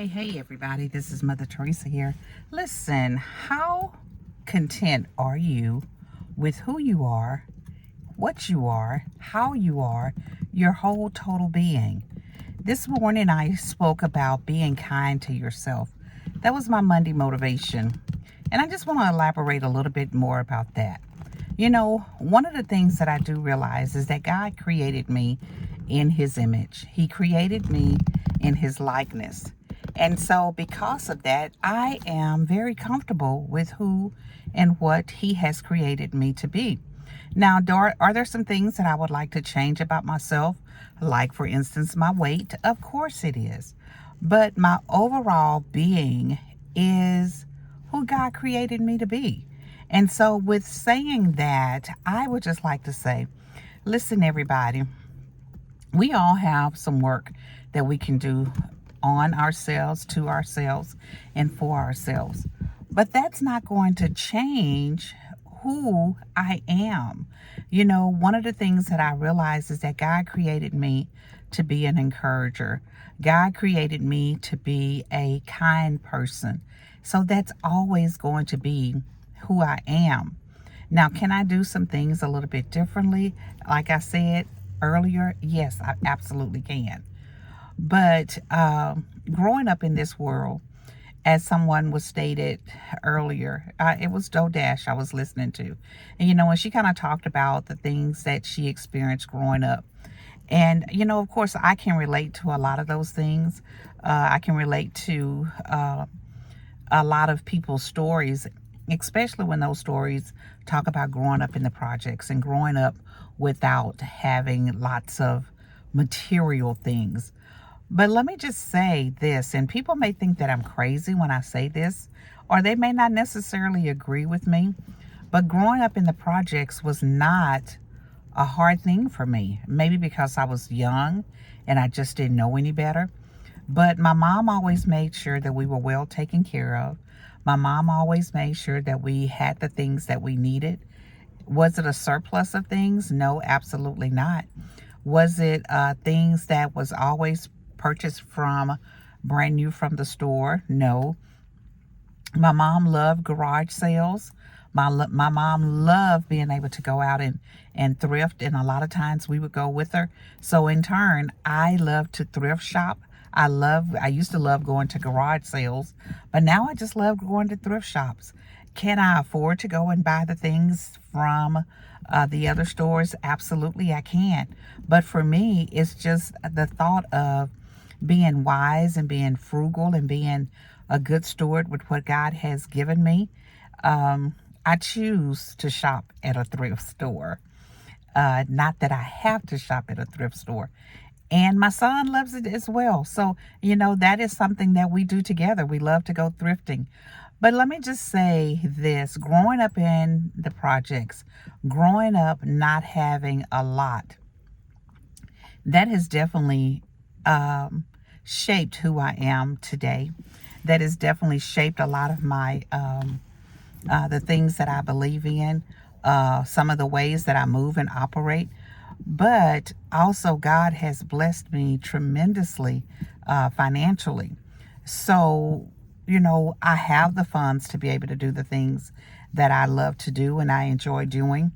Hey, everybody. This is Mother Teresa here. Listen, how content are you with who you are, what you are, how you are, your whole total being? This morning, I spoke about being kind to yourself. That was my Monday motivation. And I just want to elaborate a little bit more about that. You know, one of the things that I do realize is that God created me in His image, He created me in His likeness. And so, because of that, I am very comfortable with who and what He has created me to be. Now, are there some things that I would like to change about myself? Like, for instance, my weight? Of course it is. But my overall being is who God created me to be. And so, with saying that, I would just like to say, listen, everybody, we all have some work that we can do on ourselves, to ourselves, and for ourselves. But that's not going to change who I am. You know, one of the things that I realize is that God created me to be an encourager. God created me to be a kind person. So that's always going to be who I am. Now, can I do some things a little bit differently? Like I said earlier, yes, I absolutely can. But growing up in this world, as someone was stated earlier, it was Doe Dash I was listening to. And, you know, and she kind of talked about the things that she experienced growing up. And, you know, of course, I can relate to a lot of those things. I can relate to a lot of people's stories, especially when those stories talk about growing up in the projects and growing up without having lots of material things. But let me just say this, and people may think that I'm crazy when I say this, or they may not necessarily agree with me, but growing up in the projects was not a hard thing for me. Maybe because I was young and I just didn't know any better. But my mom always made sure that we were well taken care of. My mom always made sure that we had the things that we needed. Was it a surplus of things? No, absolutely not. Was it things that was always purchased from brand new from the store? No. My mom loved garage sales. My mom loved being able to go out and thrift, and a lot of times we would go with her. So in turn, I love to thrift shop. I used to love going to garage sales, but now I just love going to thrift shops. Can I afford to go and buy the things from the other stores? Absolutely, I can. But for me, it's just the thought of being wise and being frugal and being a good steward with what God has given me. I choose to shop at a thrift store. Not that I have to shop at a thrift store. And my son loves it as well. So, you know, that is something that we do together. We love to go thrifting. But let me just say this, growing up in the projects, growing up not having a lot, that has definitely shaped who I am today. That has definitely shaped a lot of my the things that I believe in, some of the ways that I move and operate. But also, God has blessed me tremendously financially. So, you know, I have the funds to be able to do the things that I love to do and I enjoy doing.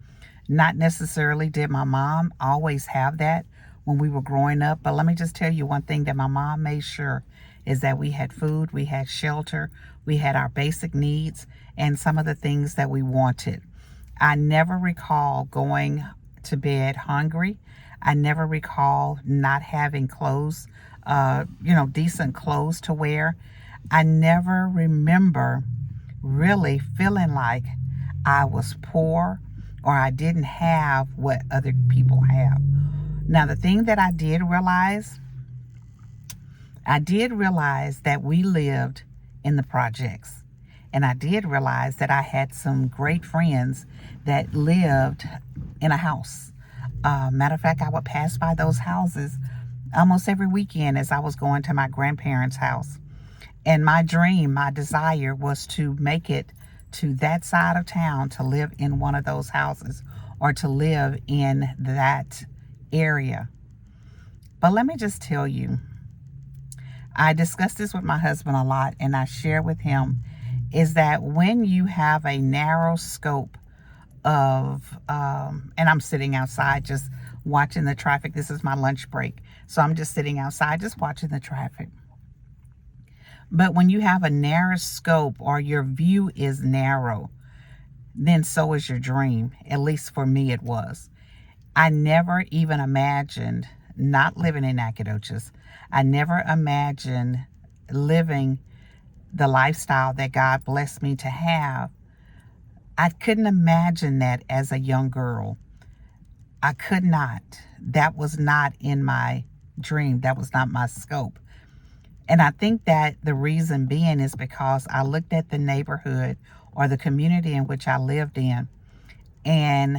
Not necessarily did my mom always have that when we were growing up, but let me just tell you one thing that my mom made sure is that we had food, we had shelter, we had our basic needs, and some of the things that we wanted. I never recall going to bed hungry. I never recall not having clothes, decent clothes to wear. I never remember really feeling like I was poor or I didn't have what other people have. Now, the thing that I did realize that we lived in the projects. And I did realize that I had some great friends that lived in a house. Matter of fact, I would pass by those houses almost every weekend as I was going to my grandparents' house. And my dream, my desire was to make it to that side of town, to live in one of those houses or to live in that area. But let me just tell you, I discuss this with my husband a lot, and I share with him is that when you have a narrow scope of, and I'm sitting outside just watching the traffic. This is my lunch break. So I'm just sitting outside just watching the traffic. But when you have a narrow scope or your view is narrow, then so is your dream. At least for me, it was. I never even imagined not living in Nacogdoches. I never imagined living the lifestyle that God blessed me to have. I couldn't imagine that as a young girl. I could not. That was not in my dream. That was not my scope. And I think that the reason being is because I looked at the neighborhood or the community in which I lived in, and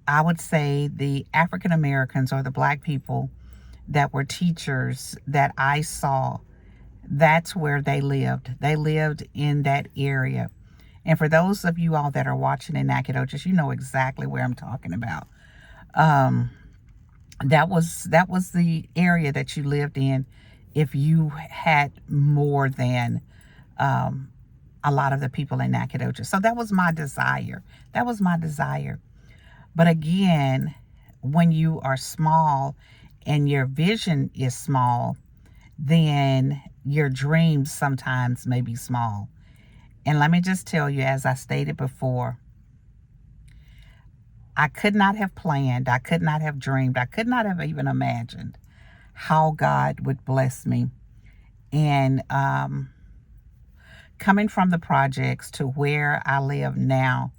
I would say the African Americans or the Black people that were teachers that I saw, that's where they lived. They lived in that area. And for those of you all that are watching in Nacogdoches, you know exactly where I'm talking about. That was the area that you lived in if you had more than a lot of the people in Nacogdoches. So that was my desire. That was my desire. But again, when you are small and your vision is small, then your dreams sometimes may be small. And let me just tell you, as I stated before, I could not have planned, I could not have dreamed, I could not have even imagined how God would bless me. And coming from the projects to where I live now,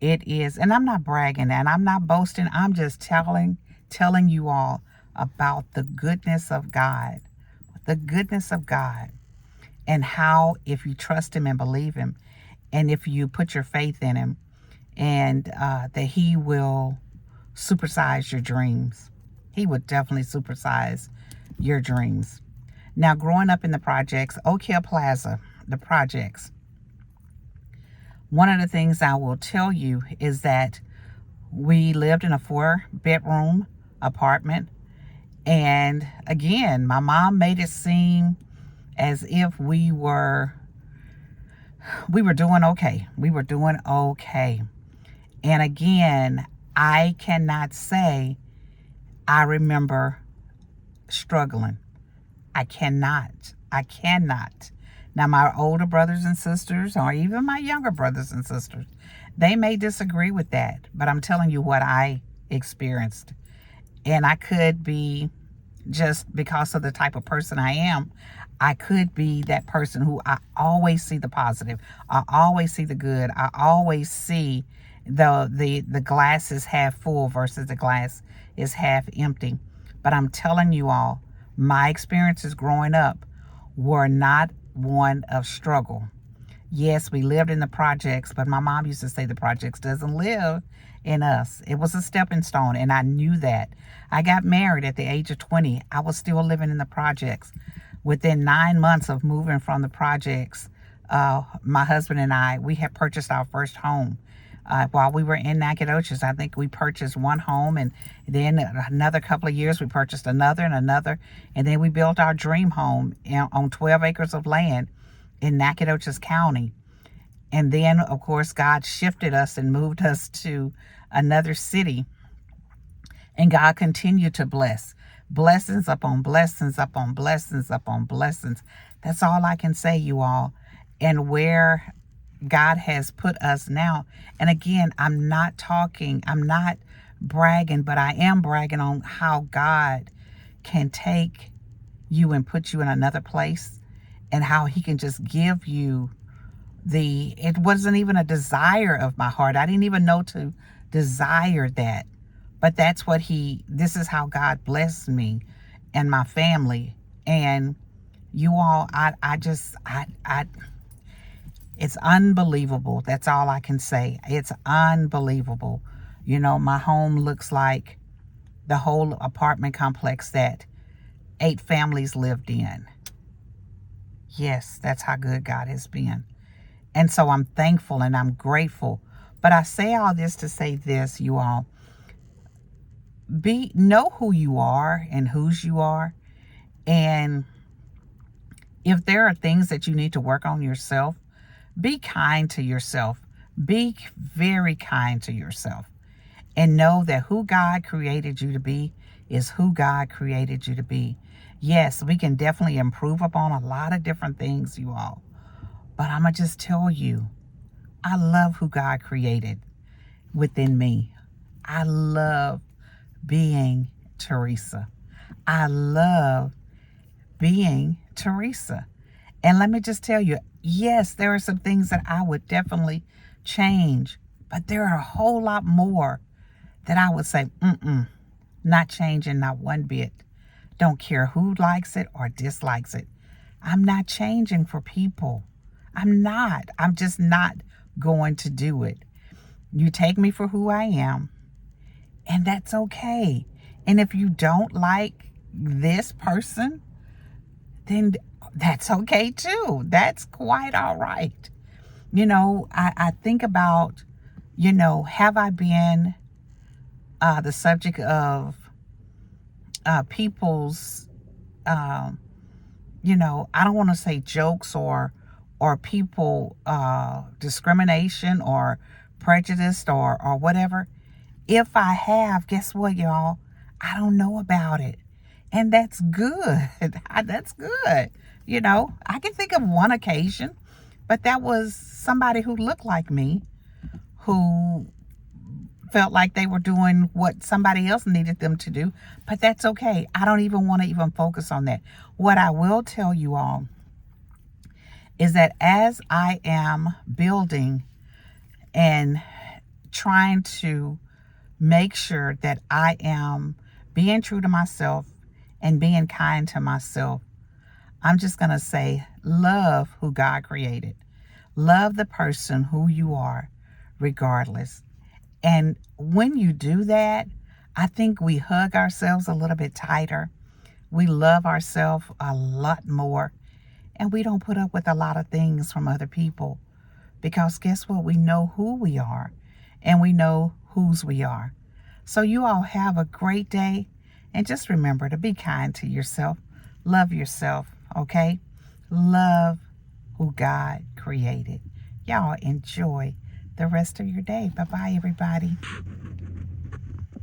it is, and I'm not bragging and I'm not boasting, I'm just telling you all about the goodness of God, and how if you trust him and believe him, and if you put your faith in him, and that he will supersize your dreams. He would definitely supersize your dreams. Now, growing up in the projects, Oak Hill Plaza, the projects, one of the things I will tell you is that we lived in a 4-bedroom apartment. And again, my mom made it seem as if we were doing okay. We were doing okay. And again, I cannot say I remember struggling. I cannot. Now, my older brothers and sisters, or even my younger brothers and sisters, they may disagree with that, but I'm telling you what I experienced. And I could be, just because of the type of person I am, I could be that person who I always see the positive. I always see the good. I always see the glass is half full versus the glass is half empty. But I'm telling you all, my experiences growing up were not one of struggle. Yes, we lived in the projects, but my mom used to say the projects doesn't live in us. It was a stepping stone, and I knew that. I got married at the age of 20. I was still living in the projects. Within 9 months of moving from the projects, my husband and I, we had purchased our first home. While we were in Nacogdoches, I think we purchased one home, and then another couple of years we purchased another and another, and then we built our dream home on 12 acres of land in Nacogdoches County. And then, of course, God shifted us and moved us to another city, and God continued to bless. Blessings upon blessings upon blessings upon blessings. That's all I can say, you all. And where God has put us now. And again, I'm not bragging, but I am bragging on how God can take you and put you in another place, and how he can just give you it wasn't even a desire of my heart. I didn't even know to desire that. But that's this is how God blessed me and my family. And you all, it's unbelievable. That's all I can say. It's unbelievable. You know, my home looks like the whole apartment complex that 8 families lived in. Yes, that's how good God has been. And so I'm thankful and I'm grateful. But I say all this to say this, you all. Know who you are and whose you are. And if there are things that you need to work on yourself, be kind to yourself. Be very kind to yourself. And know that who God created you to be is who God created you to be. Yes, we can definitely improve upon a lot of different things, you all. But I'm going to just tell you, I love who God created within me. I love being Teresa. I love being Teresa. And let me just tell you, yes, there are some things that I would definitely change, but there are a whole lot more that I would say, not changing, not one bit. Don't care who likes it or dislikes it. I'm not changing for people. I'm not. I'm just not going to do it. You take me for who I am, and that's okay. And if you don't like this person, then that's okay too. That's quite all right. I think about, have I been the subject of people's, I don't want to say jokes or people discrimination or prejudiced or whatever. If I have, guess what, y'all? I don't know about it. And that's good. That's good. I can think of one occasion, but that was somebody who looked like me, who felt like they were doing what somebody else needed them to do. But that's okay. I don't even want to even focus on that. What I will tell you all is that as I am building and trying to make sure that I am being true to myself and being kind to myself, I'm just going to say, love who God created. Love the person who you are, regardless. And when you do that, I think we hug ourselves a little bit tighter. We love ourselves a lot more. And we don't put up with a lot of things from other people. Because guess what? We know who we are. And we know whose we are. So you all have a great day. And just remember to be kind to yourself. Love yourself, okay? Love who God created. Y'all enjoy the rest of your day. Bye-bye, everybody.